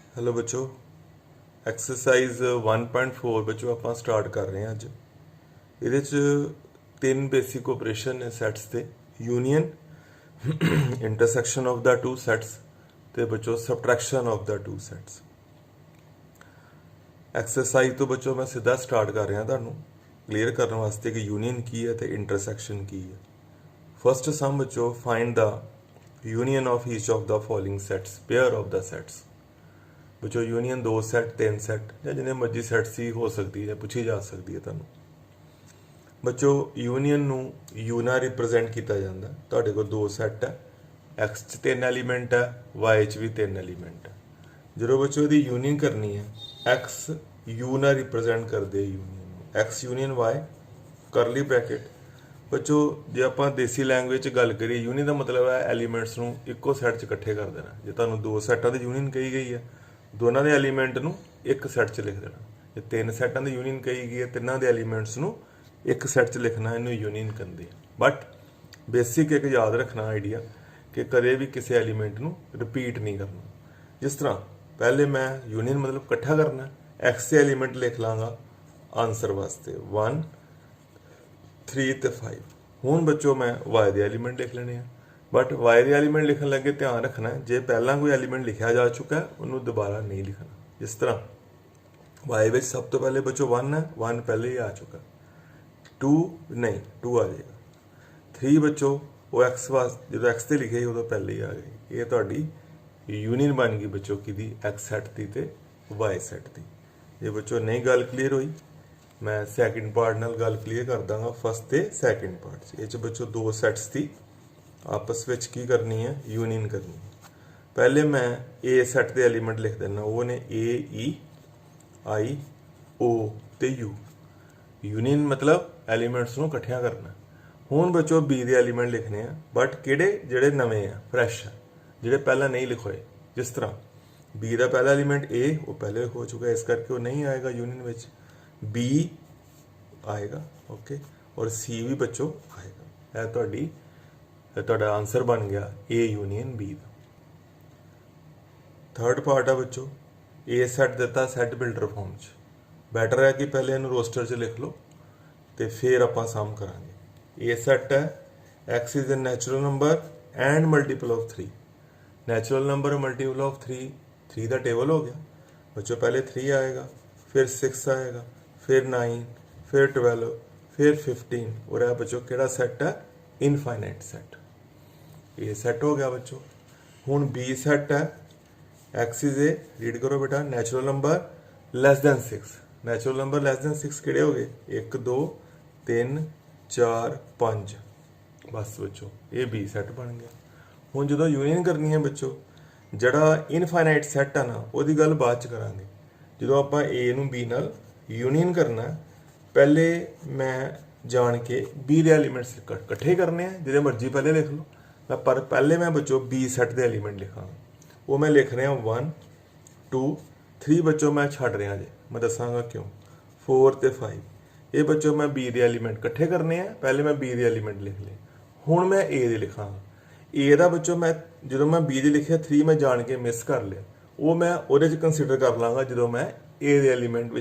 Hello बच्चों। Exercise 1.4 बच्चों आप स्टार्ट कर रहे हैं अज। ये तीन बेसिक ऑपरेशन ने सैट्स ते union intersection of the two sets ते बच्चों subtraction of the two sets. Exercise तो बच्चों मैं सीधा स्टार्ट कर रहा तुहानू क्लीयर करने वास्ते कि यूनियन की है तो इंटरसैक्शन की है। फर्स्ट सम बच्चों find the union of each of the following sets pair of the sets. बच्चों यूनियन 2 सैट 3 सैट या जिन्हें मर्जी सैट्स ही हो सकती है, पूछी जा सकती है तुहानू। बच्चों यूनियन नू यू नाल रिप्रजेंट किया जाता है। तुहाडे कोल 2 सैट है, एक्स च 3 एलीमेंट है, वाई च भी 3 एलीमेंट है। जो बच्चों यदि यूनियन करनी है, एक्स यू नाल रिप्रजेंट कर दे यूनियन, एक्स यूनियन वाई करली ब्रैकेट। बच्चों जे आप देसी लैंग्वेज गल करिए, यूनियन का मतलब है एलीमेंट्स नू इक्को सैट च इकट्ठे कर देना। जो तुहानू 2 सैटां दी यूनियन कही गई है, दोनों के एलीमेंट नू एक सैट च लिख देना। जो 3 सैटां दी यूनियन कही गई है, तिन्हों के एलीमेंट्स नू एक सैट च लिखना, इनू यूनियन कहते हैं। बट बेसिक एक याद रखना आइडिया कि कदे भी किसी एलीमेंट नू रिपीट नहीं करना। जिस तरह पहले मैं यूनियन मतलब इकट्ठा करना, एक्स के एलीमेंट लिख लाँगा आंसर वास्ते 1 3 ते 5। हुण बच्चों मैं वाई के एलीमेंट लिख लेने हैं, बट वाई के एलीमेंट लिखन लगे ध्यान रखना है जे पहला कोई एलीमेंट लिखा जा चुका है उन्होंने दोबारा नहीं लिखना। जिस तरह वाई में सब तो पहले बच्चों 1 है, 1 पहले ही आ चुका, 2 नहीं 2 आ जाएगा, 3 बच्चों वो एक्स वास्ते जो एक्स से लिखे उदों पहले ही आ गई। ये तुहाडी यूनियन बन गई बच्चों की दी एक्स सैट की ते वाई सैट की। जे बच्चों नहीं गल क्लीयर हुई मैं सैकेंड पार्ट नाल गल क्लीयर कर दांगा फर्स्ट ते सैकेंड पार्ट। ये बच्चों 2 सैट्स की आपस में की करनी है, यूनियन करनी है। पहले मैं ए सैट के एलीमेंट लिख देना, वो ने ए ई आई ओ ते यू। यूनियन मतलब एलीमेंट्स नू इकट्ठिया करना। हुण बच्चों बी के एलीमेंट लिखने हैं, बट किहड़े जिहड़े नवे हैं, फ्रैश है, जिहड़े पहला नहीं लिखोए। जिस तरह बी का पहला एलीमेंट ए वो पहले हो चुका है, इस करके वो नहीं आएगा यूनियन विच, बी आएगा ओके, और सी भी बच्चों आएगा। यह तुहाडी तुहाडा आंसर बन गया A union B. Third part है बच्चों ए सैट दिता सैट बिल्डर फॉर्म च। बैटर है कि पहले इन्हू रोस्टर च लिख लो तो फिर आप सम करांगे। ए सैट है x is a natural number and multiple of 3। Natural number multiple of 3 का टेबल हो गया बच्चों। पहले 3 आएगा, फिर 6 आएगा, फिर 9, फिर 12, फिर 15, और यह बच्चों केड़ा सैट है, इनफाइनाइट सैट। ए सैट हो गया बच्चों। हुण बी सैट है एक्स इज ए, रीड करो बेटा, natural number less than 6। Natural number less than 6 किहड़े हो गए, 1 2 3 4 5, बस बच्चों ये बी सैट बन गया। हुण जो यूनियन करनी है बच्चों, जिहड़ा इनफाइनाइट सैट है ना उसकी गल बाद च करांगे। जो आप ए नू बी नाल यूनियन करना, पहले मैं जान के बी के एलीमेंट्स इकट्ठे करने हैं, जिहड़े मर्जी पहले लिख लो। पर पहले मैं बच्चों बी सैट के एलीमेंट लिखा, वो मैं लिख रहा 1 2 3 बच्चों मैं छड़ रहा जे, मैं दसांगा क्यों, 4 ते 5। ये बच्चों मैं बी के एलीमेंट इकट्ठे करने हैं, पहले मैं बी के एलीमेंट लिख लिए। हुण मैं ए दे लिखा, ए का बच्चों मैं जो मैं बी दे लिखे 3 मैं जान के मिस कर लिया, वो मैं वो कंसीडर कर लाँगा जो मैं ए के एलीमेंट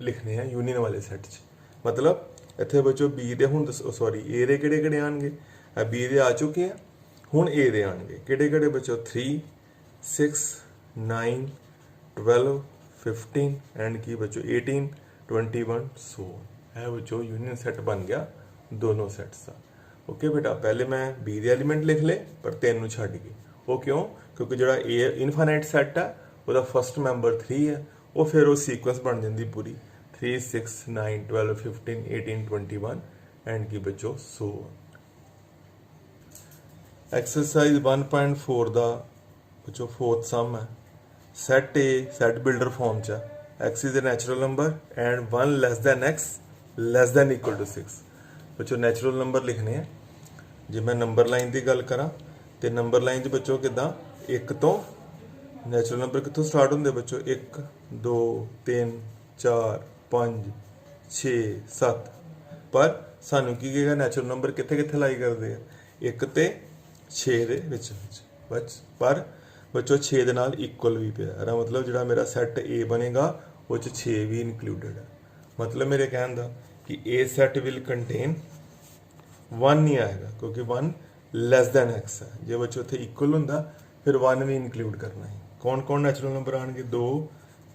लिखने हैं यूनियन वाले सैट च। मतलब इतने बच्चों बी दे हुण सॉरी ए दे किहड़े किहड़े आएंगे, बी दे आ चुके हैं, हुण ए दे आएंगे किहड़े किहड़े बच्चों, 3 6 9 12 15 एंड की बच्चों 18 21 सो है बच्चों यूनियन सैट बन गया दोनों सैट्स का। ओके बेटा, पहले मैं बी के एलीमेंट लिख ले पर 3 नू छड्ड के, वो क्यों, क्योंकि जो ए इनफाइनाइट सैट है वो फर्स्ट मैंबर 3 है, वो फिर वो सीक्वेंस बन जाती पूरी 3 6 9 12 15 18 21 एंड की बच्चों सो। एक्सरसाइज 1.4 का बच्चों फोर्थ सम है, set A set builder form च x is a natural number and 1 less than x less than equal to 6। बच्चों नैचुरल नंबर लिखने हैं। जे मैं नंबर लाइन की गल करा तो नंबर लाइन च बच्चों किदा, 1 तो नैचुरल नंबर कितों स्टार्ट होंगे बच्चों, 1 2 3 4 5 6 7, पर सानू की कहेगा नैचुरल नंबर कितने कितने लाई करते हैं, 1 ते 6 दे विच बच। पर बच्चों 6 ਦੇ ਨਾਲ ਇਕੁਅਲ ਵੀ ਪਿਆ, ਇਹਦਾ ਮਤਲਬ ਜਿਹੜਾ ਮੇਰਾ ਸੈੱਟ A ਬਣੇਗਾ ਉਹ 'ਚ 6 ਵੀ ਇਨਕਲੂਡਡ ਹੈ। ਮਤਲਬ ਮੇਰੇ ਕਹਿਣ ਦਾ ਕਿ A ਸੈੱਟ ਵਿਲ ਕੰਟੇਨ 1 ਨਹੀਂ ਆਏਗਾ ਕਿਉਂਕਿ 1 ਲੈਸ ਦੈਨ x ਹੈ। ਜੇ ਬੱਚੋ ਉੱਥੇ ਇਕੁਅਲ ਹੁੰਦਾ ਫਿਰ 1 ਵੀ ਇਨਕਲੂਡ ਕਰਨਾ ਹੈ। ਕੌਣ ਕੌਣ ਨੈਚੁਰਲ ਨੰਬਰ ਆਣਗੇ? 2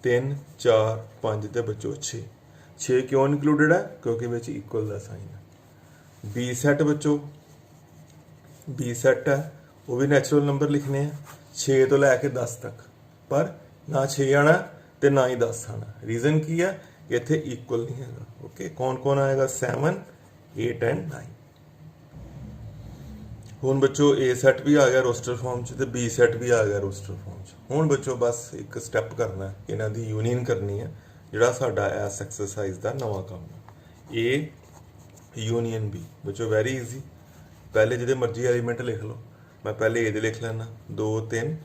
3 4 5 ਤੇ ਬੱਚੋ 6। 6 ਕਿਉਂ ਇਨਕਲੂਡਡ ਹੈ? ਕਿਉਂਕਿ ਵਿੱਚ ਇਕੁਅਲ ਦਾ ਸਾਈਨ ਹੈ। B ਸੈੱਟ ਬੱਚੋ B ਸੈੱਟ ਹੈ, ਉਹ ਵੀ ਨੈਚੁਰਲ ਨੰਬਰ ਲਿਖਨੇ ਆ 6 ਤੋਂ ਲੈ ਕੇ 10 ਤੱਕ, ਪਰ ਨਾ 6 ਆਣਾ ਤੇ ਨਾ ਹੀ 10 ਆਣਾ। ਰੀਜ਼ਨ ਕੀ ਹੈ? ਇੱਥੇ ਇਕੁਅਲ ਨਹੀਂ ਹੈਗਾ। ਓਕੇ, ਕੌਣ ਕੌਣ ਆਏਗਾ? 7 8 ਐਂਡ 9। ਹੁਣ ਬੱਚੋ A ਸੈੱਟ ਵੀ ਆ ਗਿਆ ਰੋਸਟਰ ਫਾਰਮ 'ਚ ਤੇ B ਸੈੱਟ ਵੀ ਆ ਗਿਆ ਰੋਸਟਰ ਫਾਰਮ 'ਚ। ਹੁਣ ਬੱਚੋ ਬਸ ਇੱਕ ਸਟੈਪ ਕਰਨਾ ਹੈ, ਇਹਨਾਂ ਦੀ ਯੂਨੀਅਨ ਕਰਨੀ ਹੈ, ਜਿਹੜਾ ਸਾਡਾ ਇਸ ਐਕਸਰਸਾਈਜ਼ ਦਾ ਨਵਾਂ ਕੰਮ ਹੈ। A ਯੂਨੀਅਨ B ਬੱਚੋ ਵੈਰੀ ਈਜ਼ੀ। ਪਹਿਲੇ ਜਿਹਦੇ ਮਰਜ਼ੀ ਐਲੀਮੈਂਟ ਲਿਖ ਲਓ। ਮੈਂ ਪਹਿਲੇ A ਦੇ ਲਿਖ ਲੈਣਾ 2 3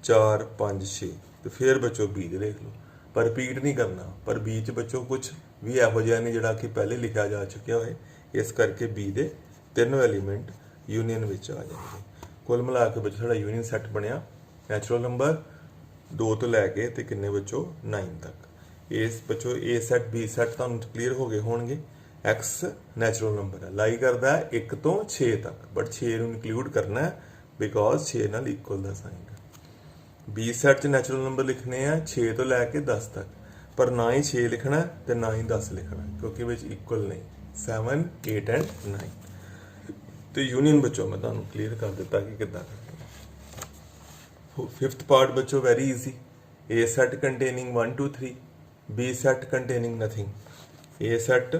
4 5 6 ਤੇ ਫਿਰ ਬੱਚੋ B ਦੇ ਲਿਖ ਲਓ, ਪਰ ਰਿਪੀਟ ਨਹੀਂ ਕਰਨਾ। ਪਰ B 'ਚ ਬੱਚੋ ਕੁਝ ਵੀ ਇਹੋ ਜਿਹਾ ਨਹੀਂ ਜਿਹੜਾ ਕਿ ਪਹਿਲੇ ਲਿਖਿਆ ਜਾ ਚੁੱਕਿਆ ਹੋਏ, ਇਸ ਕਰਕੇ B ਦੇ ਤਿੰਨੋਂ ਐਲੀਮੈਂਟ ਯੂਨੀਅਨ ਵਿੱਚ ਆ ਜਾਣਗੇ। ਕੁੱਲ ਮਿਲਾ ਕੇ ਬੱਚੋ ਸਾਡਾ ਯੂਨੀਅਨ ਸੈੱਟ ਬਣਿਆ ਨੈਚੁਰਲ ਨੰਬਰ 2 ਤੋਂ ਲੈ ਕੇ ਤੇ ਕਿੰਨੇ ਬੱਚੋ 9 ਤੱਕ। ਇਸ ਬੱਚੋ A ਸੈੱਟ B ਸੈੱਟ ਤੁਹਾਨੂੰ ਕਲੀਅਰ ਹੋ ਗਏ ਹੋਣਗੇ। x ਨੈਚੁਰਲ ਨੰਬਰ ਹੈ, ਲਾਈ ਕਰਦਾ 1 ਤੋਂ 6 ਤੱਕ, ਬਟ 6 ਨੂੰ ਇਨਕਲੂਡ ਕਰਨਾ ਹੈ ਬਿਕੋਜ਼ 6 ਨਾਲ ਇਕੁਅਲ ਦਾ ਸਾਈਨ ਹੈ। B ਸੈੱਟ 'ਚ ਨੈਚੁਰਲ ਨੰਬਰ ਲਿਖਣੇ ਆ 6 ਤੋਂ ਲੈ ਕੇ 10 ਤੱਕ, ਪਰ ਨਾ ਹੀ 6 ਲਿਖਣਾ ਤੇ ਨਾ ਹੀ 10 ਲਿਖਣਾ ਕਿਉਂਕਿ ਵਿੱਚ ਇਕੁਅਲ ਨਹੀਂ। 7 8 ਐਂਡ 9 ਤੇ ਯੂਨੀਅਨ ਬੱਚੋ ਮੈਂ ਤੁਹਾਨੂੰ ਕਲੀਅਰ ਕਰ ਦਿੱਤਾ ਕਿ ਕਿੱਦਾਂ ਕਰਨਾ। 5th ਪਾਰਟ ਬੱਚੋ very easy. A set containing 1 2 3, B set containing nothing। A set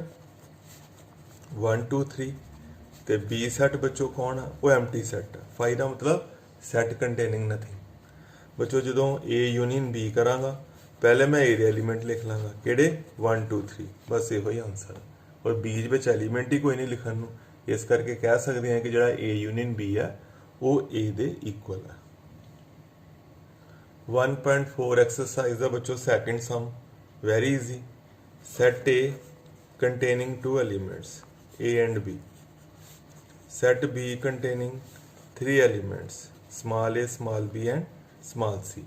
1 2 3 ਤੇ B set ਬੱਚੋ ਕੌਣ ਆ? ਉਹ ਐਮਟੀ ਸੈੱਟ। 5 ਦਾ ਮਤਲਬ set containing nothing। ਬੱਚੋ ਜਦੋਂ A ਯੂਨੀਅਨ B ਕਰਾਂਗਾ ਪਹਿਲੇ ਮੈਂ A ਦੇ ਐਲੀਮੈਂਟ ਲਿਖ ਲਾਂਗਾ, ਕਿਹੜੇ? 1 2 3, ਬਸ ਇਹੋ ਹੀ ਆਨਸਰ। ਔਰ B ਵਿੱਚ ਐਲੀਮੈਂਟ ਹੀ ਕੋਈ ਨਹੀਂ ਲਿਖਣ ਨੂੰ, ਇਸ ਕਰਕੇ ਕਹਿ ਸਕਦੇ ਹਾਂ ਕਿ ਜਿਹੜਾ A ਯੂਨੀਅਨ B ਹੈ ਉਹ A ਦੇ ਇਕੁਅਲ ਹੈ। 1.4 ਐਕਸਰਸਾਈਜ਼ ਦਾ ਬੱਚੋ second sum very easy. Set A containing 2 elements A and B, set B containing 3 elements small a, small b and small c।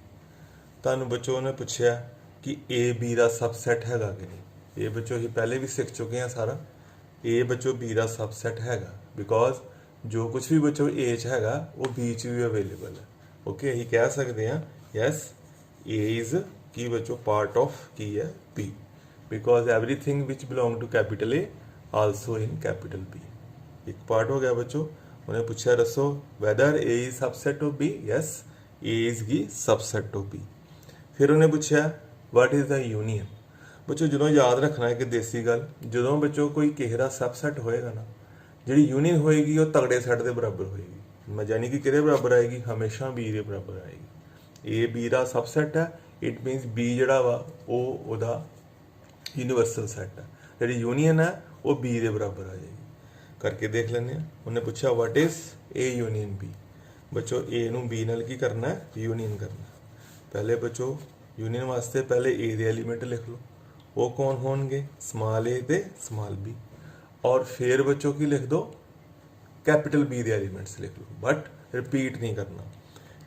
ਤੁਹਾਨੂੰ ਬੱਚੋ ਨੇ ਪੁੱਛਿਆ ਕਿ A B ਦਾ ਸਬਸੈਟ ਹੈਗਾ ਕਿ ਨਹੀਂ। ਇਹ ਬੱਚੋ ਹੀ ਪਹਿਲੇ ਵੀ ਸਿੱਖ ਚੁੱਕੇ ਆ ਸਾਰਾ। A ਬੱਚੋ B ਦਾ ਸਬਸੈਟ ਹੈਗਾ ਬਿਕੋਜ਼ ਜੋ ਕੁਝ ਵੀ ਬੱਚੋ A 'ਚ ਹੈਗਾ ਉਹ B 'ਚ ਵੀ ਅਵੇਲੇਬਲ ਹੈ। ਓਕੇ, ਅਸੀਂ ਕਹਿ ਸਕਦੇ ਹਾਂ ਯੈਸ A is ਕੀ ਬੱਚੋ ਪਾਰਟ ਆਫ ਕੀ ਹੈ? B, because everything which belong to capital A also in capital B। ਇੱਕ ਪਾਰਟ ਹੋ ਗਿਆ ਬੱਚੋ। ਉਹਨੇ ਪੁੱਛਿਆ ਦੱਸੋ whether A is subset of B। yes, A is the subset of B। ਫਿਰ ਉਹਨੇ ਪੁੱਛਿਆ what is the union। ਬੱਚੋ ਜਦੋਂ ਯਾਦ ਰੱਖਣਾ ਹੈ ਕਿ ਦੇਸੀ ਗੱਲ, ਜਦੋਂ ਬੱਚੋ ਕੋਈ ਕਿਸੇ ਦਾ ਸਬਸੈਟ ਹੋਏਗਾ ਨਾ, ਜਿਹੜੀ ਯੂਨੀਅਨ ਹੋਏਗੀ ਉਹ ਤਗੜੇ ਸੈੱਟ ਦੇ ਬਰਾਬਰ ਹੋਏਗੀ। ਮੈਂ ਯਾਨੀ ਕਿ ਕਿਹਦੇ ਬਰਾਬਰ ਆਏਗੀ? ਹਮੇਸ਼ਾ B ਦੇ ਬਰਾਬਰ ਆਏਗੀ। A B ਦਾ ਸਬਸੈਟ ਹੈ, ਇਟ ਮੀਨਸ B ਜਿਹੜਾ ਵਾ ਉਹ ਉਹਦਾ ਯੂਨੀਵਰਸਲ ਸੈੱਟ ਹੈ। ਜਿਹੜੀ ਯੂਨੀਅਨ ਹੈ ਉਹ B ਦੇ ਬਰਾਬਰ ਆ ਜਾਏਗੀ। ਕਰਕੇ ਦੇਖ ਲੈਂਦੇ ਹਾਂ। ਉਹਨੇ ਪੁੱਛਿਆ what is A union B। ਬੱਚੋ A ਨੂੰ B ਨਾਲ ਕੀ ਕਰਨਾ ਹੈ? ਯੂਨੀਅਨ ਕਰਨਾ। ਪਹਿਲੇ ਬੱਚੋ ਯੂਨੀਅਨ ਵਾਸਤੇ ਪਹਿਲੇ A ਦੇ ਐਲੀਮੈਂਟ ਲਿਖ ਲਓ, ਉਹ ਕੌਣ ਹੋਣਗੇ? ਸਮਾਲ A ਤੇ ਸਮਾਲ B। ਔਰ ਫਿਰ ਬੱਚੋ ਕੀ ਲਿਖ ਦੋ? ਕੈਪੀਟਲ B ਦੇ ਐਲੀਮੈਂਟਸ ਲਿਖ ਲਓ, ਬਟ ਰਿਪੀਟ ਨਹੀਂ ਕਰਨਾ।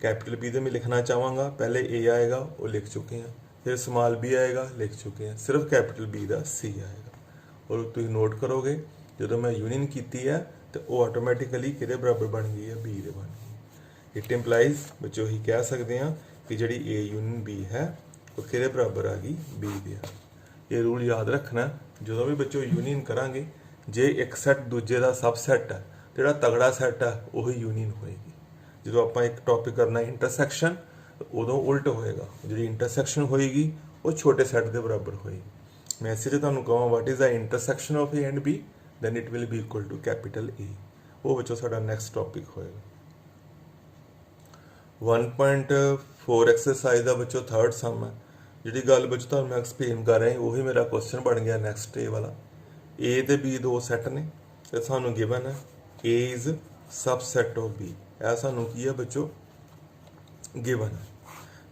ਕੈਪੀਟਲ B ਦੇ ਮੈਂ ਲਿਖਣਾ ਚਾਹਾਂਗਾ, ਪਹਿਲੇ A ਆਏਗਾ ਉਹ ਲਿਖ ਚੁੱਕੇ ਹਾਂ, ਫਿਰ ਸਮਾਲ B ਆਏਗਾ ਲਿਖ ਚੁੱਕੇ ਹਾਂ, ਸਿਰਫ ਕੈਪੀਟਲ B ਦਾ C ਆਏਗਾ। ਔਰ ਤੁਸੀਂ ਨੋਟ ਕਰੋਗੇ ਜਦੋਂ ਮੈਂ ਯੂਨੀਅਨ ਕੀਤੀ ਹੈ ਤੇ ਉਹ ਆਟੋਮੈਟਿਕਲੀ ਕਿਹਦੇ ਬਰਾਬਰ ਬਣ ਗਈ ਹੈ? B ਦੇ ਬਣ ਗਈ। ਇਟ ਇੰਪਲਾਈਜ਼ ਬੱਚੋ ਹੀ ਕਹਿ ਸਕਦੇ ਹਾਂ ਕਿ ਜਿਹੜੀ A ਯੂਨੀਅਨ B ਹੈ ਉਹ ਕਿਹਦੇ ਬਰਾਬਰ ਆ ਗਈ? B ਦੇ ਆ। ਇਹ ਰੂਲ ਯਾਦ ਰੱਖਣਾ, ਜਦੋਂ ਵੀ ਬੱਚੋ ਯੂਨੀਅਨ ਕਰਾਂਗੇ ਜੇ ਇੱਕ ਸੈੱਟ ਦੂਜੇ ਦਾ ਸਬਸੈੱਟ ਹੈ, ਜਿਹੜਾ ਤਗੜਾ ਸੈੱਟ ਹੈ ਉਹੀ ਯੂਨੀਅਨ ਹੋਏਗੀ। ਜਦੋਂ ਆਪਾਂ ਇੱਕ ਟੌਪਿਕ ਕਰਨਾ ਇੰਟਰਸੈਕਸ਼ਨ, ਉਦੋਂ ਉਲਟ ਹੋਏਗਾ। ਜਿਹੜੀ ਇੰਟਰਸੈਕਸ਼ਨ ਹੋਏਗੀ ਉਹ ਛੋਟੇ ਸੈੱਟ ਦੇ ਬਰਾਬਰ ਹੋਏਗੀ। ਮੈਂ ਇਸੇ 'ਚ ਤੁਹਾਨੂੰ ਕਹਾਂ what is the intersection of A and B, then it will be equal to capital A। ਉਹ ਬੱਚੋ ਸਾਡਾ ਨੈਕਸਟ ਟੌਪਿਕ ਹੋਏਗਾ। 1.4 ਐਕਸਰਸਾਈਜ਼ ਦਾ ਬੱਚੋ ਥਰਡ ਸਮ ਹੈ। ਜਿਹੜੀ ਗੱਲ ਬੱਚੋ ਤੁਹਾਨੂੰ ਮੈਂ ਐਕਸਪਲੇਨ ਕਰ ਰਿਹਾ ਉਹੀ ਮੇਰਾ ਕੁਐਸਚਨ ਬਣ ਗਿਆ ਨੈਕਸਟ A ਵਾਲਾ। A ਤੇ B ਦੋ ਸੈੱਟ ਨੇ ਤੇ ਸਾਨੂੰ ਗਿਵਨ ਹੈ A is subset of B। ਇਹ ਸਾਨੂੰ ਕੀ ਹੈ ਬੱਚੋ? ਗਿਵਨ ਹੈ।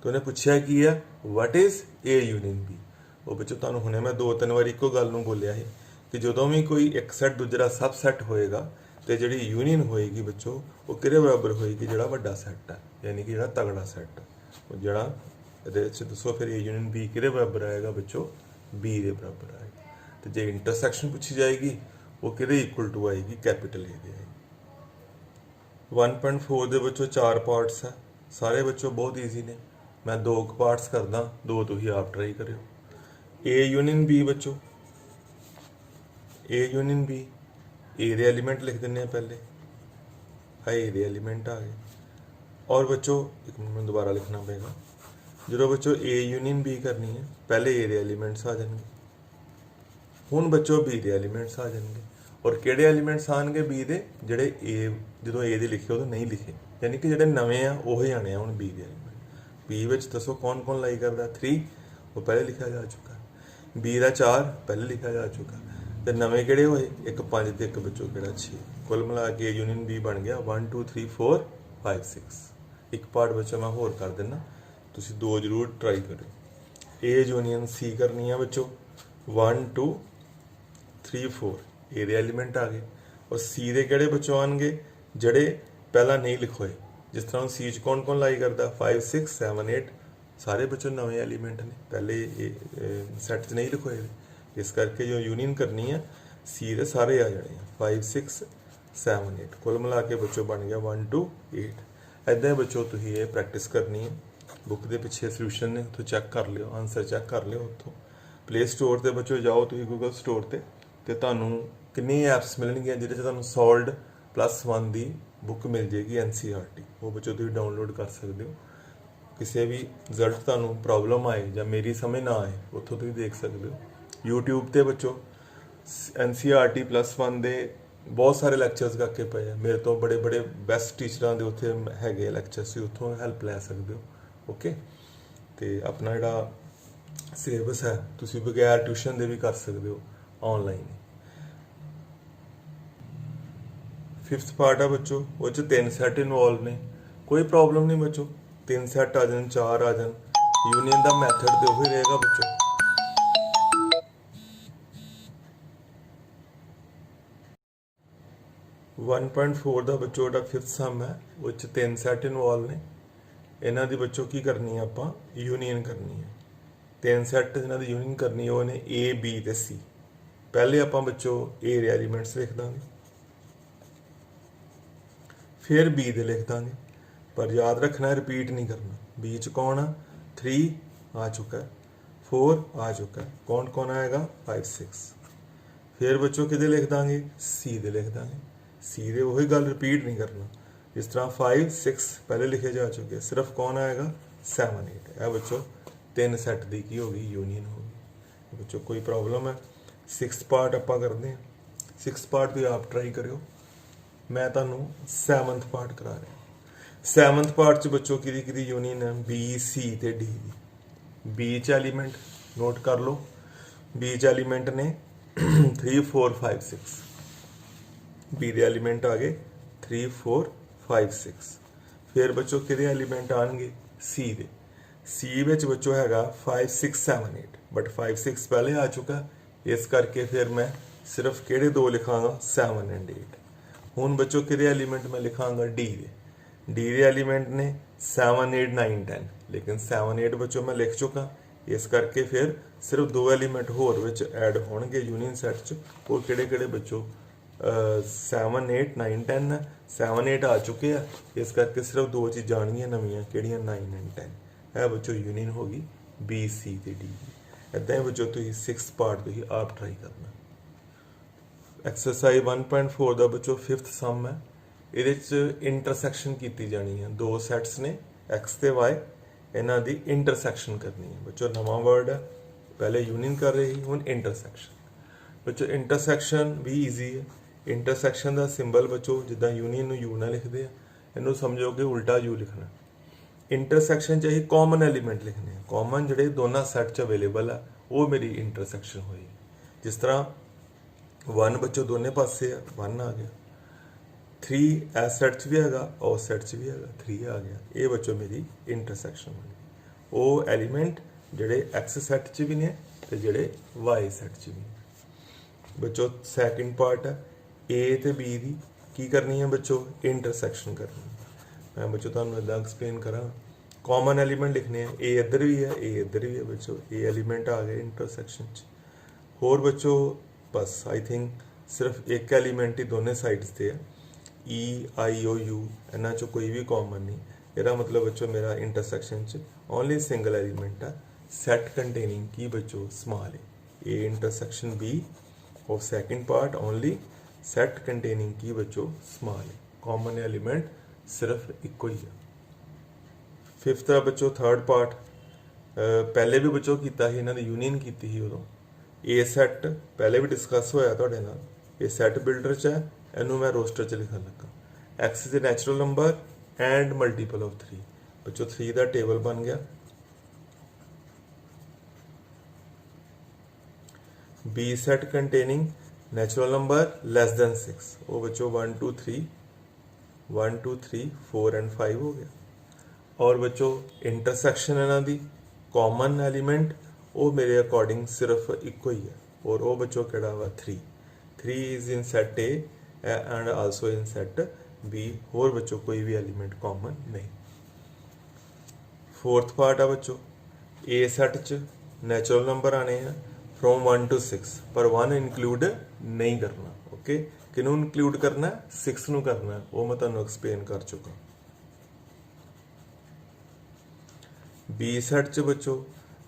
ਤੇ ਉਹਨੇ ਪੁੱਛਿਆ ਕੀ ਹੈ? what is A union B। ਉਹ ਬੱਚੋ ਤੁਹਾਨੂੰ ਹੁਣੇ ਮੈਂ 2-3 ਵਾਰੀ ਇੱਕੋ ਗੱਲ ਨੂੰ ਬੋਲਿਆ ਸੀ ਕਿ ਜਦੋਂ ਵੀ ਕੋਈ ਇੱਕ ਸੈੱਟ ਦੂਜੇ ਦਾ ਸਬਸੈੱਟ ਹੋਏਗਾ ਤੇ ਜਿਹੜੀ ਯੂਨੀਅਨ ਹੋਏਗੀ ਬੱਚੋ ਉਹ ਕਿਹਦੇ ਬਰਾਬਰ ਹੋਏਗੀ? ਜਿਹੜਾ ਵੱਡਾ ਸੈੱਟ ਹੈ, ਯਾਨੀ ਕਿ ਜਿਹੜਾ ਤਗੜਾ ਸੈੱਟ ਹੈ। ਜਿਹੜਾ ਇਹਦੇ ਵਿੱਚ ਦੱਸੋ ਫਿਰ A ਯੂਨੀਅਨ B ਕਿਹਦੇ ਬਰਾਬਰ ਆਏਗਾ ਬੱਚੋ, B ਦੇ ਬਰਾਬਰ ਆਏਗਾ। ਤੇ ਜੇ ਇੰਟਰਸੈਕਸ਼ਨ ਪੁੱਛੀ ਜਾਏਗੀ ਉਹ ਕਿਹਦੇ ਇਕੁਅਲ ਟੂ ਆਏਗੀ, ਕੈਪੀਟਲ A ਦੇ ਆਏਗੀ। 1.4 ਦੇ ਬੱਚੋ 4 ਪਾਰਟਸ ਹੈ, ਸਾਰੇ ਬੱਚੋ ਬਹੁਤ ਈਜ਼ੀ ਨੇ। ਮੈਂ 2 ਪਾਰਟਸ ਕਰਦਾ, 2 ਤੁਸੀਂ ਆਪ ਟਰਾਈ ਕਰਿਓ। A ਯੂਨੀਅਨ B ਬੱਚੋ, A ਯੂਨੀਅਨ B, A ਦੇ ਐਲੀਮੈਂਟ ਲਿਖ ਦਿੰਦੇ ਆ ਪਹਿਲੇ, A ਦੇ ਐਲੀਮੈਂਟ ਆ ਗਏ। ਔਰ ਬੱਚੋ ਇੱਕ ਮਿੰਟ ਮੈਨੂੰ ਦੁਬਾਰਾ ਲਿਖਣਾ ਪਏਗਾ, ਜਦੋਂ ਬੱਚੋ A ਯੂਨੀਅਨ B ਕਰਨੀ ਹੈ ਪਹਿਲੇ A ਦੇ ਐਲੀਮੈਂਟਸ ਆ ਜਾਣਗੇ, ਹੁਣ ਬੱਚੋ B ਦੇ ਐਲੀਮੈਂਟਸ ਆ ਜਾਣਗੇ। ਔਰ ਕਿਹੜੇ ਐਲੀਮੈਂਟਸ ਆਣਗੇ B ਦੇ, ਜਿਹੜੇ A ਜਦੋਂ A ਦੇ ਲਿਖੇ ਉਦੋਂ ਨਹੀਂ ਲਿਖੇ, ਯਾਨੀ ਕਿ ਜਿਹੜੇ ਨਵੇਂ ਆ ਉਹ ਹੀ ਆਣੇ ਆ ਹੁਣ B ਦੇ ਐਲੀਮੈਂਟ। B ਵਿੱਚ ਦੱਸੋ ਕੌਣ ਕੌਣ ਲਾਈ ਕਰਦਾ, 3 ਉਹ ਪਹਿਲੇ ਲਿਖਿਆ ਜਾ ਚੁੱਕਾ, B ਦਾ 4 ਪਹਿਲੇ ਲਿਖਿਆ ਜਾ ਚੁੱਕਾ, ਤੇ ਨਵੇਂ ਕਿਹੜੇ ਹੋਏ, ਇੱਕ 5 ਤੇ ਇੱਕ ਬੱਚੋ ਕਿਹੜਾ 6। ਕੁੱਲ ਮਿਲਾ ਕੇ A ਯੂਨੀਅਨ B ਬਣ ਗਿਆ 1 2 3 4 5 6। ਇੱਕ ਪਾਰਟ ਬੱਚਾ ਮੈਂ ਹੋਰ ਕਰ ਦਿੰਦਾ, ਤੁਸੀਂ 2 ਜ਼ਰੂਰ ਟਰਾਈ ਕਰਿਓ। A ਯੂਨੀਅਨ C ਕਰਨੀ ਆ ਬੱਚੋ, 1 2 3 4 A ਦੇ ਐਲੀਮੈਂਟ ਆ ਗਏ। ਔਰ C ਦੇ ਕਿਹੜੇ ਬੱਚੋ ਆਣਗੇ, ਜਿਹੜੇ ਪਹਿਲਾਂ ਨਹੀਂ ਲਿਖੋਏ। ਜਿਸ ਤਰ੍ਹਾਂ C 'ਚ ਕੌਣ ਕੌਣ ਲਾਈ ਕਰਦਾ, 5 6 7 8 ਸਾਰੇ ਬੱਚੋ ਨਵੇਂ ਐਲੀਮੈਂਟ ਨੇ, ਪਹਿਲੇ ਸੈੱਟ 'ਚ ਨਹੀਂ ਲਿਖੋਏ। ਇਸ ਕਰਕੇ ਜੋ ਯੂਨੀਅਨ ਕਰਨੀ ਆ C ਦੇ ਸਾਰੇ ਆ ਜਾਣੇ ਆ 5 6 7 8। ਕੁੱਲ ਮਿਲਾ ਕੇ ਬੱਚੋ ਬਣ ਗਿਆ 1 2 8। ਇੱਦਾਂ ਬੱਚੋ ਤੁਸੀਂ ਇਹ ਪ੍ਰੈਕਟਿਸ ਕਰਨੀ ਹੈ। ਬੁੱਕ ਦੇ ਪਿੱਛੇ ਸੋਲੂਸ਼ਨ ਨੇ, ਉੱਥੋਂ ਚੈੱਕ ਕਰ ਲਿਓ, ਆਨਸਰ ਚੈੱਕ ਕਰ ਲਿਓ। ਉੱਥੋਂ ਪਲੇ ਸਟੋਰ ਤੇ ਬੱਚੋ ਜਾਓ ਤੁਸੀਂ, ਗੂਗਲ ਸਟੋਰ ਤੇ ਤੁਹਾਨੂੰ ਕਿੰਨੀ ਐਪਸ ਮਿਲਣਗੀਆਂ ਜਿਹਦੇ 'ਚ ਤੁਹਾਨੂੰ ਸੋਲਡ +1 ਦੀ ਬੁੱਕ ਮਿਲ ਜੇਗੀ NCERT। ਉਹ ਬੱਚੋ ਤੁਸੀਂ ਡਾਊਨਲੋਡ ਕਰ ਸਕਦੇ ਹੋ। ਕਿਸੇ ਵੀ ਰਿਜ਼ਲਟ ਤੁਹਾਨੂੰ ਪ੍ਰੋਬਲਮ ਆਏ ਜਾਂ ਮੇਰੀ ਸਮਝ ਨਾ ਆਏ, ਉੱਥੋਂ ਤੁਸੀਂ ਦੇਖ ਸਕਦੇ ਹੋ। YouTube ਤੇ ਬੱਚੋ NCERT +1 ਦੇ ਬਹੁਤ ਸਾਰੇ ਲੈਕਚਰਸ ਕਰਕੇ ਪਏ ਆ, ਮੇਰੇ ਤੋਂ ਬੜੇ ਬੜੇ ਬੈਸਟ ਟੀਚਰਾਂ ਦੇ ਉੱਥੇ ਹੈਗੇ ਲੈਕਚਰਸ, ਤੁਸੀਂ ਉੱਥੋਂ ਹੈਲਪ ਲੈ ਸਕਦੇ ਹੋ। ਓਕੇ, ਤੇ ਆਪਣਾ ਜਿਹੜਾ ਸਿਲੇਬਸ ਹੈ ਤੁਸੀਂ ਬਗੈਰ ਟਿਊਸ਼ਨ ਦੇ ਵੀ ਕਰ ਸਕਦੇ ਹੋ ਆਨਲਾਈਨ। 5th ਪਾਰਟ ਆ ਬੱਚੋ, ਉਹ 'ਚ 3 ਸੈੱਟ ਇਨਵੋਲਵ ਨੇ, ਕੋਈ ਪ੍ਰੋਬਲਮ ਨਹੀਂ ਬੱਚੋ, 3 ਸੈੱਟ ਆ ਜਾਣ 4 ਆ ਜਾਣ, ਯੂਨੀਅਨ ਦਾ ਮੈਥਡ ਤੇ ਉਹੀ ਰਹੇਗਾ ਬੱਚੋ। 1.4 ਦਾ ਬੱਚੋ ਜਿਹੜਾ 5th ਸਮ ਹੈ ਉਹ 'ਚ 3 ਸੈੱਟ ਇਨਵੋਲਵ ਨੇ। ਇਹਨਾਂ ਦੀ ਬੱਚੋ ਕੀ ਕਰਨੀ ਹੈ, ਆਪਾਂ ਯੂਨੀਅਨ ਕਰਨੀ ਹੈ। 3 ਸੈੱਟ ਜਿਹਨਾਂ ਦੀ ਯੂਨੀਅਨ ਕਰਨੀ ਉਹ ਨੇ A B ਤੇ C। ਪਹਿਲੇ ਆਪਾਂ ਬੱਚੋ A ਦੇ ਐਲੀਮੈਂਟਸ ਲਿਖ ਦਾਂਗੇ, ਫਿਰ B ਦੇ ਲਿਖ ਦਾਂਗੇ, ਪਰ ਯਾਦ ਰੱਖਣਾ ਰਿਪੀਟ ਨਹੀਂ ਕਰਨਾ। B 'ਚ ਕੌਣ ਆ, 3 ਆ ਚੁੱਕਾ, 4 ਆ ਚੁੱਕਾ, ਕੌਣ ਕੌਣ ਆਏਗਾ, 5 6। ਫਿਰ ਬੱਚੋ ਕਿਹਦੇ ਲਿਖ ਦਾਂਗੇ, C ਦੇ ਲਿਖ ਦਾਂਗੇ। C ਦੇ ਉਹੀ ਗੱਲ ਰਿਪੀਟ ਨਹੀਂ ਕਰਨਾ, ਜਿਸ ਤਰ੍ਹਾਂ 5 6 ਪਹਿਲੇ ਲਿਖੇ ਜਾ ਚੁੱਕੇ, ਸਿਰਫ ਕੌਣ ਆਏਗਾ, 7 8। ਇਹ ਬੱਚੋ 3 ਸੈੱਟ ਦੀ ਕੀ ਹੋ ਗਈ, ਯੂਨੀਅਨ ਹੋ ਗਈ। ਬੱਚੋ ਕੋਈ ਪ੍ਰੋਬਲਮ ਹੈ। 6th ਪਾਰਟ ਆਪਾਂ ਕਰਦੇ ਹਾਂ, 6th ਪਾਰਟ ਵੀ ਆਪ ਟਰਾਈ ਕਰਿਓ। ਮੈਂ ਤੁਹਾਨੂੰ 7th ਪਾਰਟ ਕਰਾ ਰਿਹਾ। 7th ਪਾਰਟ 'ਚ ਬੱਚੋ ਕਿਹਦੀ ਯੂਨੀਅਨ ਹੈ, B C ਤੇ D ਦੀ। B 'ਚ ਐਲੀਮੈਂਟ ਨੋਟ ਕਰ ਲਓ, B 'ਚ ਐਲੀਮੈਂਟ ਨੇ 3 4 5 6। B ਦੇ ਐਲੀਮੈਂਟ ਆ ਗਏ 3 4 5 6। ਫਿਰ ਬੱਚੋ ਕਿਹਦੇ ਐਲੀਮੈਂਟ ਆਣਗੇ, C ਦੇ। C ਵਿੱਚ ਬੱਚੋ ਹੈਗਾ 5 6 7 8, ਬਟ 5 6 ਪਹਿਲੇ ਆ ਚੁੱਕਾ, ਇਸ ਕਰਕੇ ਫਿਰ ਮੈਂ ਸਿਰਫ ਕਿਹੜੇ 2 ਲਿਖਾਂਗਾ, 7 ਐਂਡ 8। ਹੁਣ ਬੱਚੋ ਕਿਹਦੇ ਐਲੀਮੈਂਟ ਮੈਂ ਲਿਖਾਂਗਾ, D ਦੇ। D ਦੇ ਐਲੀਮੈਂਟ ਨੇ 7 8 9 10, ਲੇਕਿਨ 7 8 ਬੱਚੋ ਮੈਂ ਲਿਖ ਚੁੱਕਾ, ਇਸ ਕਰਕੇ ਫਿਰ ਸਿਰਫ 2 ਐਲੀਮੈਂਟ ਹੋਰ ਵਿੱਚ ਐਡ ਹੋਣਗੇ ਯੂਨੀਅਨ ਸੈੱਟ 'ਚ। ਉਹ ਕਿਹੜੇ ਕਿਹੜੇ ਬੱਚੋ, 7 8 9 10 ਹੈ, 7 8 ਆ ਚੁੱਕੇ ਆ, ਇਸ ਕਰਕੇ ਸਿਰਫ 2 ਚੀਜ਼ਾਂ ਆਉਣਗੀਆਂ ਨਵੀਆਂ, ਕਿਹੜੀਆਂ, 9 ਐਂਡ 10। ਇਹ ਬੱਚੋ ਯੂਨੀਅਨ ਹੋ ਗਈ B C ਤੇ D। ਇੱਦਾਂ ਹੀ ਬੱਚੋ ਤੁਸੀਂ 6th ਪਾਰਟ ਤੁਸੀਂ ਆਪ ਟਰਾਈ ਕਰਨਾ। ਐਕਸਰਸਾਈਜ਼ 1.4 ਦਾ ਬੱਚੋ 5th ਸਮ ਹੈ। ਇਹਦੇ 'ਚ ਇੰਟਰਸੈਕਸ਼ਨ ਕੀਤੀ ਜਾਣੀ ਹੈ। 2 ਸੈੱਟਸ ਨੇ X ਤੇ Y, ਇਹਨਾਂ ਦੀ ਇੰਟਰਸੈਕਸ਼ਨ ਕਰਨੀ ਹੈ। ਬੱਚੋ ਨਵਾਂ ਵਰਡ ਹੈ, ਪਹਿਲੇ ਯੂਨੀਅਨ ਕਰ ਰਹੇ ਸੀ, ਹੁਣ ਇੰਟਰਸੈਕਸ਼ਨ। ਬੱਚੋ ਇੰਟਰਸੈਕਸ਼ਨ ਵੀ ਈਜ਼ੀ ਹੈ। ਇੰਟਰਸੈਕਸ਼ਨ ਦਾ ਸਿੰਬਲ ਬੱਚੋ ਜਿੱਦਾਂ ਯੂਨੀਅਨ ਨੂੰ ਯੂ ਨਾਲ ਲਿਖਦੇ ਆ, ਇਹਨੂੰ ਸਮਝੋ ਕਿ ਉਲਟਾ ਯੂ ਲਿਖਣਾ। ਇੰਟਰਸੈਕਸ਼ਨ 'ਚ ਅਸੀਂ ਕਾਮਨ ਐਲੀਮੈਂਟ ਲਿਖਣੇ ਆ, ਕਾਮਨ ਜਿਹੜੇ ਦੋਨਾਂ ਸੈੱਟ 'ਚ ਅਵੇਲੇਬਲ ਆ, ਉਹ ਮੇਰੀ ਇੰਟਰਸੈਕਸ਼ਨ ਹੋਏਗੀ। ਜਿਸ ਤਰ੍ਹਾਂ 1 ਬੱਚੋ ਦੋਨੇ ਪਾਸੇ ਆ, 1 ਆ ਗਿਆ। 3 ਇਸ ਸੈੱਟ 'ਚ ਵੀ ਹੈਗਾ, ਉਸ ਸੈੱਟ 'ਚ ਵੀ ਹੈਗਾ, 3 ਆ ਗਿਆ। ਇਹ ਬੱਚੋ ਮੇਰੀ ਇੰਟਰਸੈਕਸ਼ਨ ਹੋਣੀ। ਉਹ ਐਲੀਮੈਂਟ ਜਿਹੜੇ X ਸੈੱਟ 'ਚ ਵੀ ਨੇ ਤੇ ਜਿਹੜੇ Y ਸੈੱਟ 'ਚ ਵੀ ਨੇ। ਬੱਚੋ ਸੈਕਿੰਡ ਪਾਰਟ ਹੈ, A ਤੇ B ਦੀ ਕੀ ਕਰਨੀ ਹੈ ਬੱਚੋ, ਇੰਟਰਸੈਕਸ਼ਨ ਕਰਨੀ ਹੈ। ਮੈਂ ਬੱਚੋ ਤੁਹਾਨੂੰ ਇੱਦਾਂ ਐਕਸਪਲੇਨ ਕਰਾਂ, कॉमन एलीमेंट लिखने हैं, ए इधर भी है, ए इधर भी है बच्चों, ए एलीमेंट आ गए इंटरसेक्शन च। होर बच्चों बस आई थिंक सिर्फ एक एलीमेंट ही दोनों साइड्स से है, ई आई ओ यू, इन्हों चो कोई भी कॉमन नहीं। ਇਹਦਾ मतलब बच्चों मेरा इंटरसेक्शन च ओनली सिंगल एलीमेंट है सेट कंटेनिंग की बच्चों small A intersection B of second part only set containing की बच्चों स्मॉल ए, कॉमन एलीमेंट सिर्फ इको ही है। फिफ्थ है बच्चों थर्ड पार्ट, पहले भी बच्चों किया ही इन्होंने यूनियन की थी उदों। ए सैट पहले भी डिस्कस होया तुहाडे नाल, ये सैट बिल्डर च है, इनू मैं रोस्टर च लिखन लगा। X is a natural number and multiple of 3 बच्चों 3 का टेबल बन गया। B set containing natural number less than 6, वो बच्चों 1 2 3 4 एंड 5 हो गया। और बच्चों इंटरसेक्शन इन्हों की कॉमन एलीमेंट वो मेरे अकॉर्डिंग सिर्फ इको ही है, और वो बच्चों केड़ा वा 3 is in set A and also in set B, होर बच्चों कोई भी एलीमेंट कॉमन नहीं। फोर्थ पार्ट है बच्चों ए सैट च नैचुरल नंबर आने हैं फ्रॉम 1 to 6, पर 1 इंक्लूड नहीं करना। ओके, किनू इंक्लूड करना है, 6 नू करना है, वो मैं तुहानू एक्सप्लेन कर चुका। बी सैट च बच्चों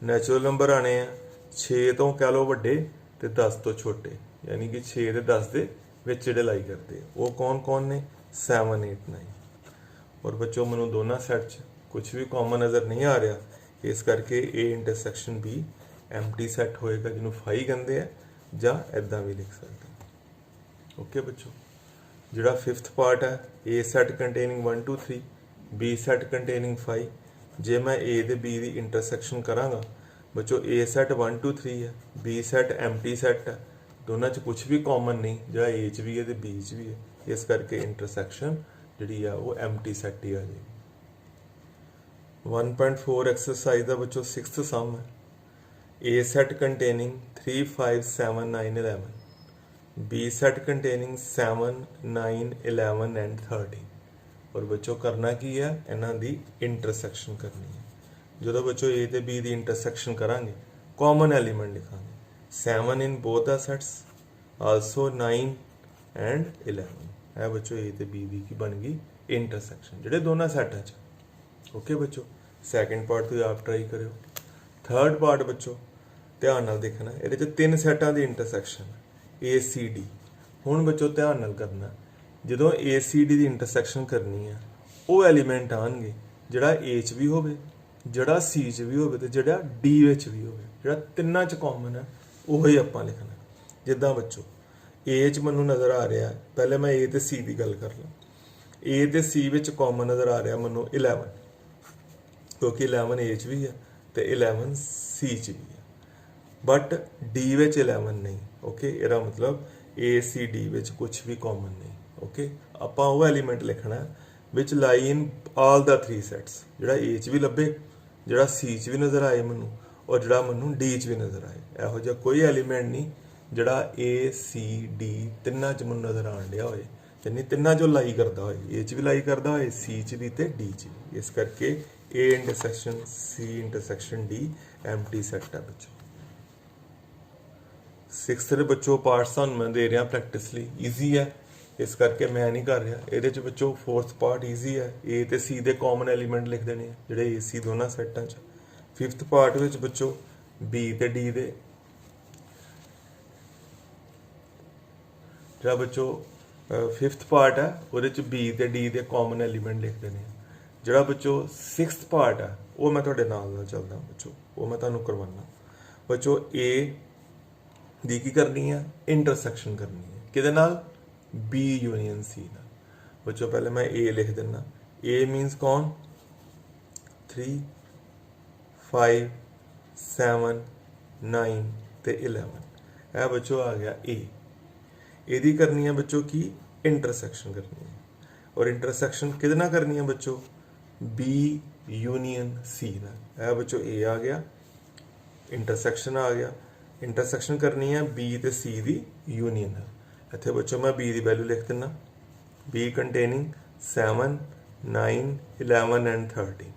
नैचुरल नंबर आने हैं 6 तो कह लो वड्डे ते 10 तो छोटे, यानी कि 6 ते 10 दे विच जिहड़े लाई करते वो कौन कौन ने, 7 8 9। और बच्चों मैनू दोनों सैट च कुछ भी कॉमन नज़र नहीं आ रहा, इस करके A intersection B empty set होएगा, जिन्हों फाई कहते हैं जां इदां भी लिख सकते हैं। ओके बच्चों, जिहड़ा फिफ्थ पार्ट है A set containing 1 2 3, B set containing 5, जे मैं ए ते बी की इंटरसेक्शन करांगा बच्चों ए सैट 1 2 3 है, बी सैट एम्प्टी सैट है, दोनों च कुछ भी कॉमन नहीं, जो ए च भी है तो बी च भी है, इस करके इंटरसेक्शन जी है वो एम्प्टी सैट ही आ जाएगी। 1.4 एक्सरसाइज का बच्चों सिक्स्थ सम है A set containing 3 5 7 9 11, B set containing 7 9 11 and 13। और बच्चों करना की है, इन्हों की इंटरसेक्शन करनी है। जो बच्चों ए ते बी की इंटरसेक्शन करांगे कॉमन एलीमेंट लिखांगे 7 in both the sets, also 9 and 11 है बच्चों ए ते बी की बन गई इंटरसेक्शन जिहड़े दोनों सैटां च। ओके बच्चों, सैकेंड पार्ट तुसीं आप ट्राई करियो। थर्ड पार्ट बच्चों ध्यान नाल देखना, ये 3 सैटां की इंटरसेक्शन ए सी डी। हुण बच्चों ध्यान नाल करना, जो ए सी डी की इंटरसेक्शन करनी है वो एलीमेंट आएंगे जिहड़ा ए च भी होवे, जिहड़ा सी च भी होवे ते जिहड़ा डी विच भी होवे, जिहड़ा तिन्नां च कॉमन है वही आपां लिखना। जिद्दां बच्चों ए च मैनूं नज़र आ रहा है, पहले मैं ए ते सी की गल कर ਲਾਂ, ए ते सी विच कॉमन नज़र आ रहा मैनूं 11, क्योंकि 11 ए च भी है तो 11 सी च भी है, बट डी विच 11 नहीं। ओके, इसका मतलब ए सी डी विच कुछ भी कॉमन नहीं। ओके, आपां वो एलीमेंट लिखना विच लाई इन ऑल द 3 सैट्स, जिहड़ा ए च भी लभे, जिहड़ा सी च भी नज़र आए मैनूं, और जिहड़ा मैनूं डी च भी नज़र आए। इहो जिहा कोई एलीमेंट नहीं जिहड़ा ए सी डी तिन्नां च मैनूं नज़र आण दिया होए, यानी तिन्नां चों लाई करदा होए, ए च भी लाई करदा होए, सी च भी ते डी च भी। इस करके A intersection C intersection D empty set है बच्चों। सिक्स्थ दे बच्चों पार्ट्स तुहानूं मैं दे रहा प्रैक्टिस लई, ईजी है इस करके मैं नहीं कर रहा। ये बच्चों फोर्थ पार्ट ईजी है, ए ते सी दे कॉमन एलीमेंट लिख देने जिहड़े ए सी दोनों सैटां च। फिफ्थ पार्ट विच बच्चों बी ते डी दे जिहड़ा बच्चों फिफ्थ पार्ट है वो बी ते डी दे कॉमन एलीमेंट लिख देने। जिहड़ा बच्चों सिक्स्थ पार्ट है वो मैं तुहाडे नाल चलदा बच्चों, वो मैं तुहानूं करवाना। बच्चों ए दी की करनी है, इंटरसेक्शन करनी है किहदे नाल, बी यूनियन सी नाल। बच्चों पहले मैं ए लिख देना, ए मीनस कौन, 3 5 7 9 ते 11, यह बच्चों आ गया ए। यदि करनी है बच्चों की इंटरसेक्शन करनी है, और इंटरसेक्शन किहदे नाल करनी है बच्चों, बी यूनियन सी नाल। यह बच्चों ए आ गया, इंटरसेक्शन आ गया, इंटरसेक्शन करनी है बी ते सी की यूनियन नाल। इत्थे बच्चों मैं बी की वैल्यू लिख देना, बी कंटेनिंग 7 9 11 एंड 13।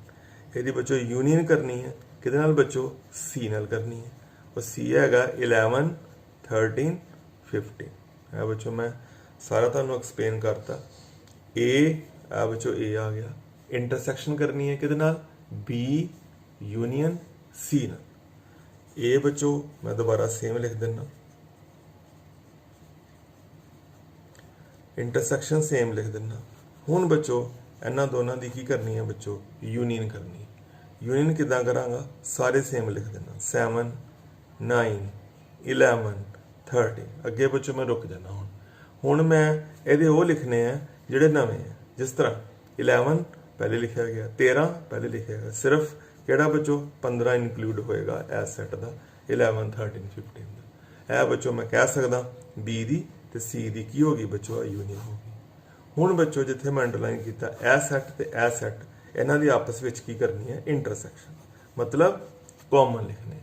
ਇਹਦੀ ਬੱਚੋ यूनियन करनी है किहदे नाल बच्चों C नाल करनी है और C हैगा 11 13 15 है बच्चों मैं सारा तुहानूं एक्सप्लेन करता A आ बच्चों A आ गया इंटरसैक्शन करनी है किहदे नाल B यूनियन C नाल A बच्चों मैं दोबारा सेम लिख देना इंटरसैक्शन सेम लिख देना हुण बच्चों इन्हां दोनों की की करनी है बच्चों यूनियन करनी यूनियन किदां करांगा सारे सेम लिख देना 7 9 11 13 अगे बच्चों मैं रुक जाना हुण मैं ये वो लिखने हैं जिहड़े नवे हैं जिस तरह 11 पहले लिखा गया 13 पहले लिखा गया सिर्फ किहड़ा बच्चों 15 इनकलूड होएगा एस सैट का 11 13 15 का है बच्चों मैं कह सकदा बी दी ते सी दी की होगी बच्चों यूनियन होगी हुण बच्चों जिथे मैं अंडरलाइन किया ए सैट ते ए सैट इन्हां दी आपस विच की करनी है इंटरसैक्शन मतलब कॉमन लिखने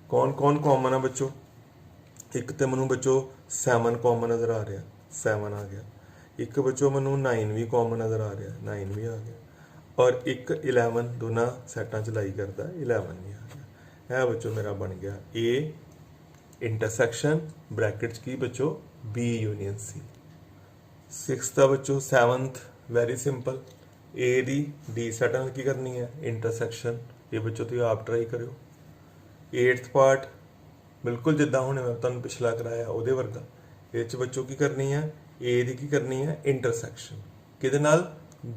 कौन कौन कॉमन है बच्चों एक तो मैनू बच्चों 7 कॉमन नज़र आ रहा 7 आ गया एक बच्चों मैनू 9 भी कॉमन नज़र आ रहा 9 भी आ गया और एक 11 दोनों सैटां च लाई करता 11 भी आ गया है बच्चों मेरा बन गया ए इंटरसैक्शन ब्रैकेट की बच्चों बी यूनियन सी 6th बच्चों 7th वेरी सिंपल ए दी डी सैट नाल की करनी है इंटरसैक्शन ये बच्चों तुसीं आप ट्राई करो 8th पार्ट बिल्कुल जिद्दां हुणे मैं तुहानूं पिछला कराया उहदे वर्गा इह च बच्चों की करनी है ए दी की करनी है इंटरसैक्शन किहदे नाल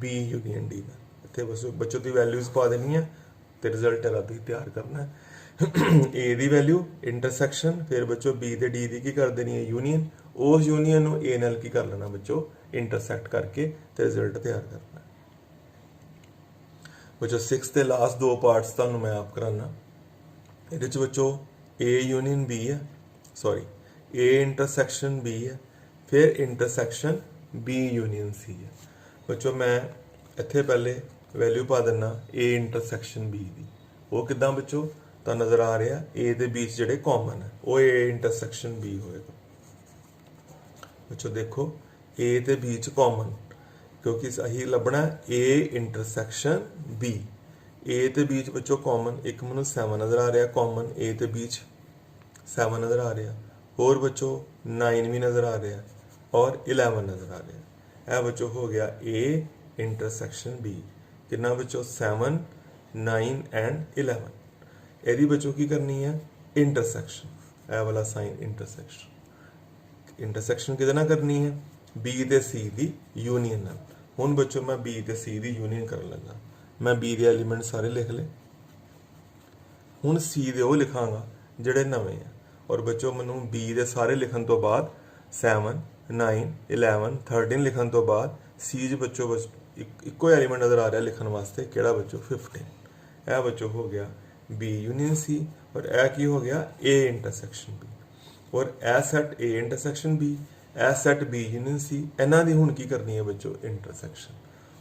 बी यूनियन डी नाल इत्थे बच्चों दी वैल्यूज़ पा देनी है तो रिजल्ट तेरा तुसीं तैयार करना है ए दी वैल्यू इंटरसैक्शन फिर बच्चों बी ते डी दी की कर देनी है यूनियन उस यूनियन नूं ए नाल की कर लेना बच्चों इंटरसैक्ट करके तो रिजल्ट तैयार करना बच्चों 6th के लास्ट 2 पार्ट्स तुहानूं मैं आप कराना इहदे च बच्चों ए यूनियन बी है सॉरी ए इंटरसैक्शन बी है फिर इंटरसैक्शन बी यूनियन सी है बच्चों मैं इत्थे पहले वैल्यू पा देना ए इंटरसैक्शन बी दी वो किदां बच्चों तो नज़र आ रहा ए दे बीच जिहड़े कॉमन है वो ए इंटरसैक्शन बी होएगा बच्चों देखो ए ते बी च कॉमन क्योंकि अही लभना ए इंटरसैक्शन बी ए ते बी च बच्चों कॉमन एक मैनू 7 नज़र आ रहा कॉमन ए ते बी च 7 नज़र आ रहा और बच्चों 9 भी नज़र आ रहा और 11 नज़र आ रहा है बच्चों हो गया ए इंटरसैक्शन बी कितना बच्चों 7 9 एंड 11 यदि बच्चों की करनी है इंटरसैक्शन ए वाला साइन इंटरसैक्शन किहदे नाल करनी है बी ते सी दी यूनियन नाल हुण बच्चों मैं बी ते सी दी यूनियन कर लगा मैं बी दे एलीमेंट सारे लिख ले हुण सी दे वो लिखांगा जिहड़े नवे हैं और बच्चों मैनू बी दे सारे लिखण तो बाद 7 9 11 13 लिखण तो बाद सी च बच्चों बस इक्को एलीमेंट नज़र आ रहा लिखण वास्ते किहड़ा बच्चों 15 यह बच्चों हो गया बी यूनियन सी और यह की हो गया ए इंटरसैक्शन बी और ए सैट ए इंटरसैक्शन बी ए सैट बी यूनियन सी इन्हां दी हुण की करनी है बच्चों इंटरसैक्शन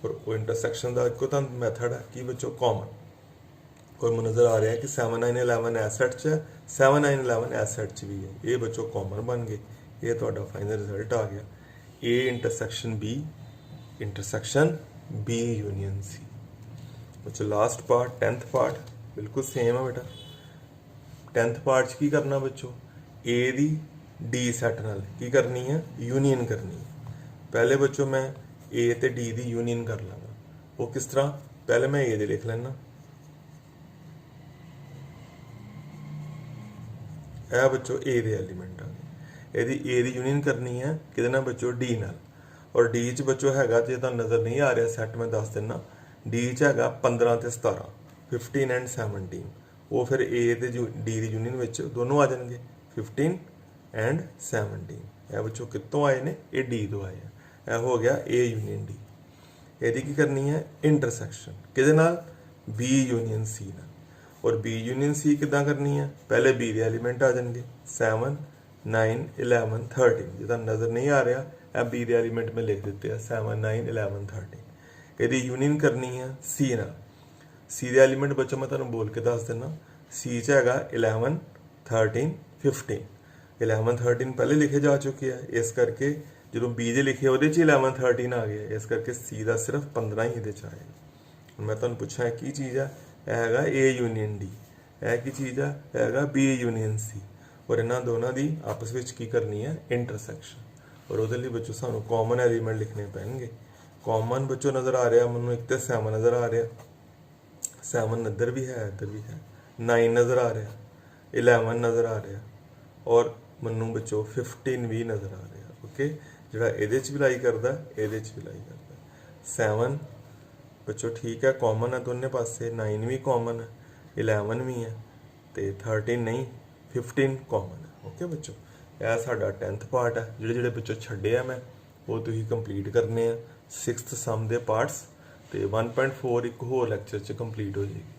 और वो इंटरसैक्शन का इक्को तो मैथड है कि बच्चों कॉमन और मुझे नज़र आ रहा है कि 7 9 11 ए सैट च है 7 9 11 ए सैट च भी है ये बच्चों कॉमन बन गए ये तो फाइनल रिजल्ट आ गया ए इंटरसैक्शन बी यूनियन सी बच्चों लास्ट पार्ट 10th पार्ट बिल्कुल सेम है बेटा 10th पार्ट की करना बच्चों ए दी डी सैट नाल की करनी है यूनियन करनी है पहले बच्चों मैं ए ते डी दी यूनियन कर लाँगा वो किस तरह पहले मैं ए दे लिख लेना यह बच्चों ए दे एलीमेंट आ गए यदि ए दी यूनियन करनी है किहदे नाल बच्चों डी नाल और डी च बच्चों हैगा जे तुहानूं नज़र नहीं आ रहा सैट मैं दस देना डी च हैगा 15 ते 17 15 एंड 17 वो फिर ए ते डी दी यूनियन विच दोनों आ जाएंगे 15 एंड 17 यह बच्चों कितों आए ने ये डी तो आए हैं यह हो गया ए यूनियन डी यदि की करनी है इंटरसैक्शन किहदे नाल बी यूनियन सी नाल और बी यूनियन सी किदां करनी है पहले बी दे एलीमेंट आ जाएंगे 7 9 11 13 जो नज़र नहीं आ रहा यह बी दे एलीमेंट में लिख देते हैं 7 9 11 13 यदि यूनियन करनी है सी नाल सी दे एलीमेंट बच्चों मैं तुहानूं बोल के दस देना सी च हैगा 11 13 15 11 13 पहले लिखे जा चुके हैं इस करके जो बी दे लिखे वो 11 13 आ गया इस करके सी का सिर्फ 15 ही ये आएगा मैं तुहानूं पूछा की चीज़ है हैगा A यूनियन D, है की चीज़ है, हैगा B यूनियन C, और इन्होंने दोनों की आपस में की करनी है इंटरसैक्शन, और वो लिए बच्चों सानू कॉमन एलीमेंट लिखने पैणगे। कॉमन बच्चों नज़र आ रहा मैं एक तो 7 नज़र आ रहा, 7 इधर भी है, 9 नज़र आ रहा, 11 नज़र आ रहा, और मैनू बच्चों 15 भी नज़र आ रहा। ओके, जोड़ा ये भी लाई करता ये भी लाई करता। 7 बच्चों ठीक है, कॉमन है दोनों पासे, 9 भी कॉमन है, 11 भी है, तो 13 नहीं 15 कॉमन है। ओके बच्चों, यह साडा 10th पार्ट है। जोड़े बच्चों छड्डे आ मैं वो तुसीं कंप्लीट करने 6th सम के पार्ट्स, तो 1.4 एक होर लैक्चर च कंप्लीट हो जाएगी।